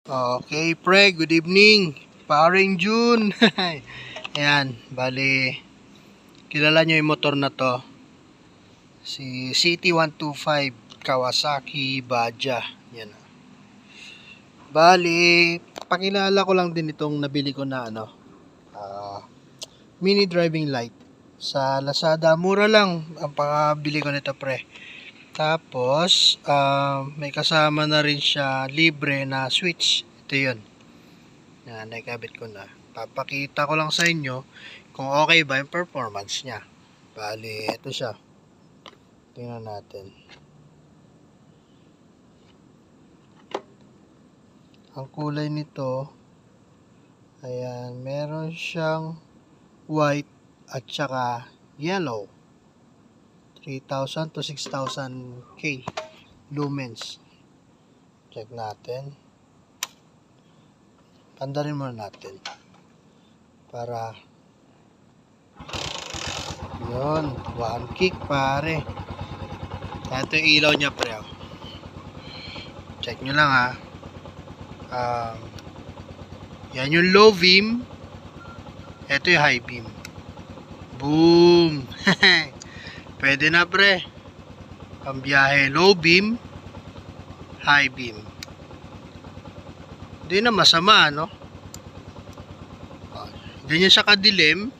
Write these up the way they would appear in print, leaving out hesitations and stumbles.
Okay, pre, good evening. Paring June. Ayan, bali, kilala nyo yung motor na to. Si CT125 Kawasaki Baja. Yan. Bali, pakilala ko lang din itong nabili ko na mini driving light. Sa Lazada, mura lang ang pakabili ko nito, pre. Tapos, may kasama na rin siya libre na switch. Ito yun. Yan, nakabit ko na. Papakita ko lang sa inyo kung okay ba yung performance niya. Bali, ito siya. Tingnan natin. Ang kulay nito, ayan, meron siyang white at saka yellow. 3,000 to 6,000 K lumens. Check natin. Pandarin muna natin para yun, 1 kick pare. Ito yung ilaw niya, pre. Check nyo lang ha. Yan yung low beam. Ito yung high beam. Boom. Pwede na, pre. Pambiyahe, low beam, high beam. Hindi na masama, no? Ganyan siya kadilim.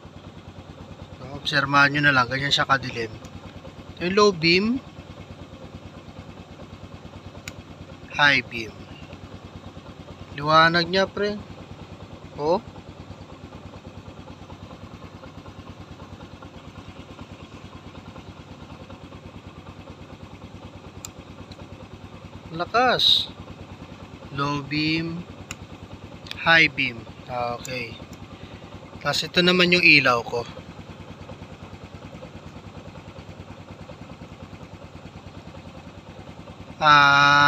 Obserbahan nyo na lang, ganyan siya kadilim. Yung low beam, high beam. Liwanag niya, pre. Oh. Lakas. Low beam, high beam. Okay. Tapos ito naman yung ilaw ko.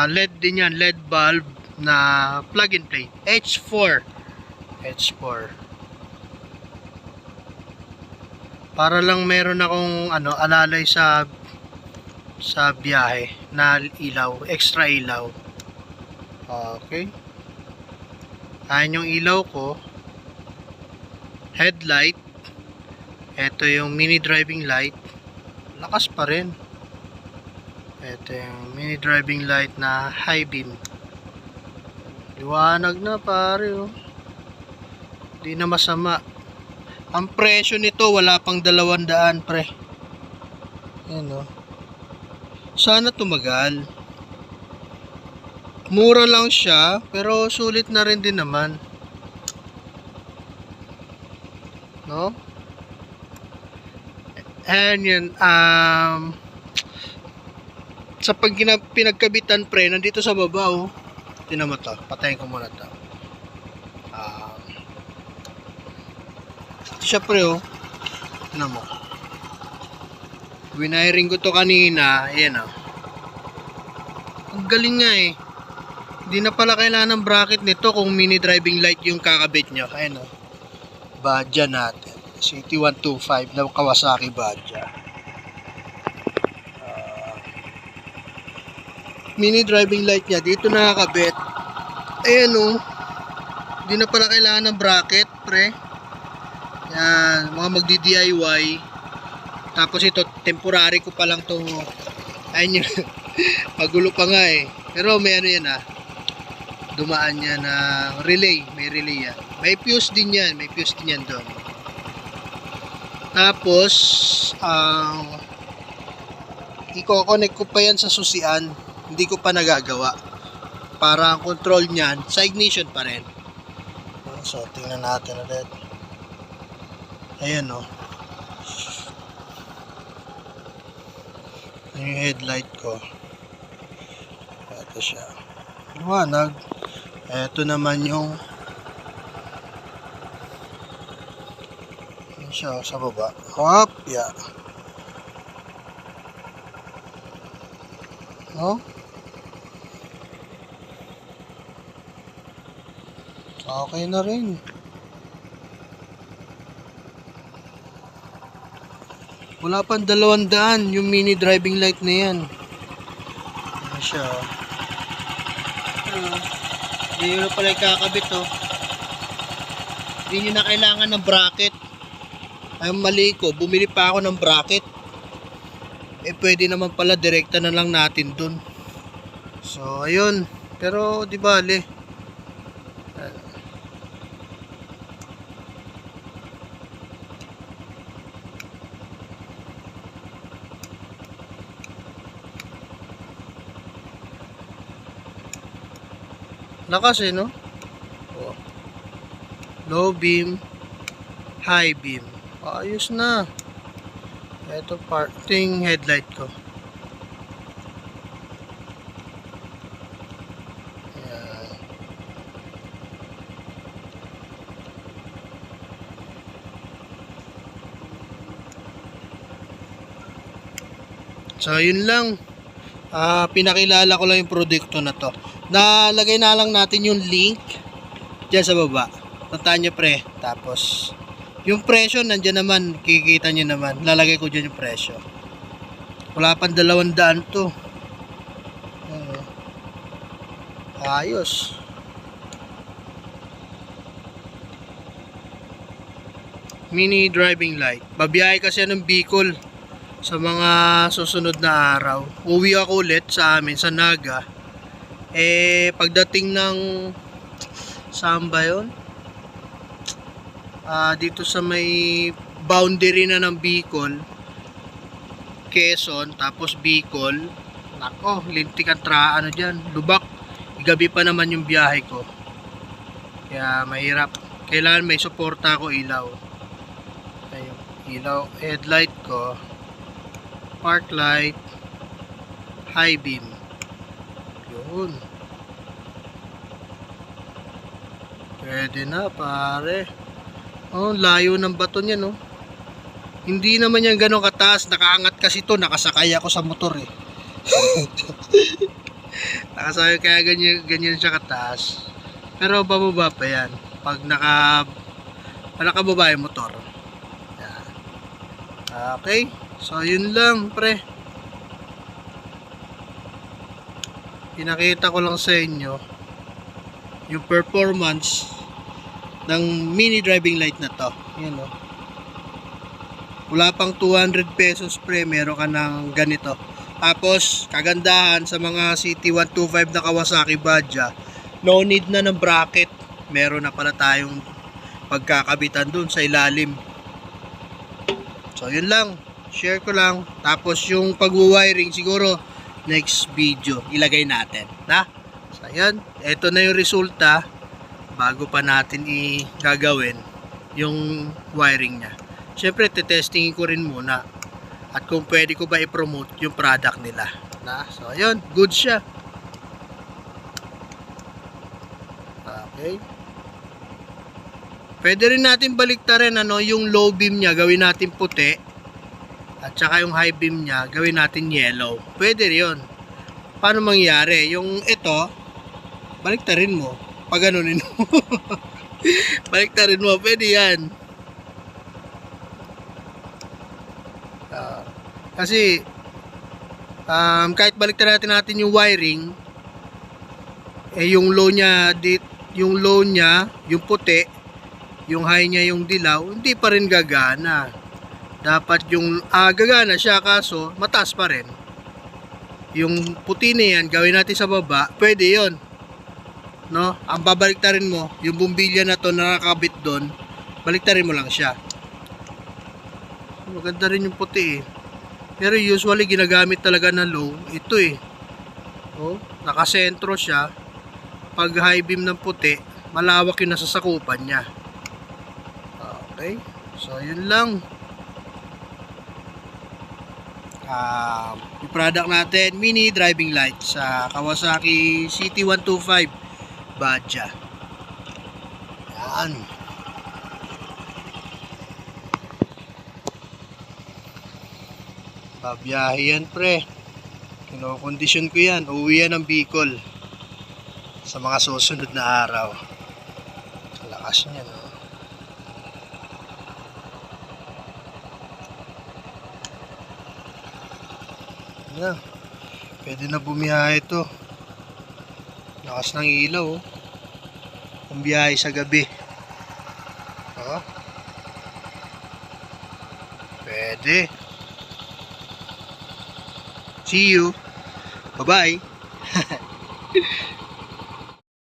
LED din yan, LED bulb na plug and play. H4. Para lang meron akong alalay sa biyahe na ilaw, extra ilaw. Okay. Ayan yung ilaw ko. Headlight. Ito yung mini driving light. Lakas pa rin. Ito yung mini driving light na high beam. Liwanag na, pare, oh. Hindi na masama. Ang presyo nito wala pang 200, pre. Ayan, oh. Sana tumagal. Mura lang siya, pero sulit na rin din naman. No? And yan, sa pinagkabitan, pre, nandito sa baba, oh. Tingnan mo to, patayin ko muna to. Ito siya, pre, oh. Tingnan mo. Winiring ko to kanina, ayan, oh. Ang galing nga, eh. Hindi na pala kailangan ng bracket nito kung mini driving light yung kakabit nyo. Ayan, oh. Baja natin. CT125 na Kawasaki Baja. Mini driving light niya dito nakakabit. Ayan, oh. Hindi na pala kailangan ng bracket, pre. Yan, mga magdi-DIY. Tapos ito, temporary ko pa lang to. Ayun yun. Magulo pa nga, eh. Pero may yan, ah. Dumaan yan na relay. May relay yan. May fuse din yan. Doon. Tapos, i-connect ko pa yan sa susian. Hindi ko pa nagagawa. Para ang control niyan, sa ignition pa rin. So, tingnan natin ulit. Ayan, oh. Yung headlight ko. Ito siya. Liwanag. Ito naman yung yun siya, sa baba. Hop, yeah. No? Okay na rin. Wala pang 200 yung mini driving light na yan. Ano siya? Hindi nyo na pala ikakabit, oh. Hindi nyo na kailangan ng bracket. Ay, mali ko, bumili pa ako ng bracket. Pwede naman pala direkta na lang natin dun. So ayun, pero di bale. Lakas no? Oh. Low beam, high beam. Ayos na. Ito parting headlight ko. Ayan. So yun lang. Pinakilala ko lang yung produkto na to. Nalagay na lang natin yung link dyan sa baba. Tandaan nyo pre. Tapos yung presyo nandyan naman. Kikita nyo naman. Lalagay ko dyan yung presyo. Wala pang 200 to. Ayos. Mini driving light. Babiyahe kasi ng Bicol sa mga susunod na araw. Uwi ako ulit sa amin sa Naga. Pagdating ng saan ba yun? Dito sa may boundary na ng Bicol, Quezon, tapos Bicol. Nako, lintik ang ano dyan, Lubak. Gabi pa naman yung biyahe ko. Kaya mahirap. Kailangan may suporta ako ilaw. Ayun, ilaw, headlight ko, park light, high beam. Yun. Pwede na pare. Oh, layo ng bato niya no. Hindi naman yan ganun kataas. Nakaangat kasi to. Nakasakay ako sa motor eh. Nakasakay kaya ganyan siya kataas. Pero bababa pa yan. Pag nakababa yung motor. Yan. Okay. So yun lang pre. Pinakita ko lang sa inyo yung performance ng mini driving light na to. Yan o. Wala pang 200 pesos pre, meron ka ng ganito. Tapos kagandahan sa mga CT125 na Kawasaki Badja, no need na ng bracket. Meron na pala tayong pagkakabitan dun sa ilalim. So yun lang, share ko lang. Tapos yung pag-wiring siguro next video ilagay natin na. So yun, eto na yung resulta bago pa natin gagawin yung wiring nya. Syempre testingin ko rin muna at kung pwede ko ba i-promote yung product nila na. So ayun, good siya. Okay, pwede rin natin baliktarin ano, yung low beam nya gawin natin puti at saka yung high beam nya gawin natin yellow. Pwede rin yun. Paano mangyari? Yung ito baliktarin mo, pag ganunin mo. Baliktarin mo, pwede yan. Kasi kahit baliktarin natin yung wiring, yung low nya yung puti, yung high nya yung dilaw, hindi pa rin gagana. Dapat yung gagana siya kaso mataas pa rin. Yung puti na yan gawin natin sa baba, pwede yon. No, ang babaliktarin mo yung bumbilya na to na nakakabit doon, baliktarin mo lang siya. Maganda rin yung puti eh. Pero usually ginagamit talaga na low ito eh. Oh, nakasentro siya. Pag high beam ng puti, malawak yung nasasakupan niya. Okay, so yun lang. Yung product natin, mini driving light sa Kawasaki CT125 Badja. Yan. Babiyahe yan pre. Kinokondisyon ko yan. Uwi yan ng Bicol sa mga susunod na araw. Lakas niya no. Yan. Pwede na bumiyahe ito. Lakas ng ilaw oh. Pambiyahe sa gabi. Oh. Pwede. See you. Bye-bye.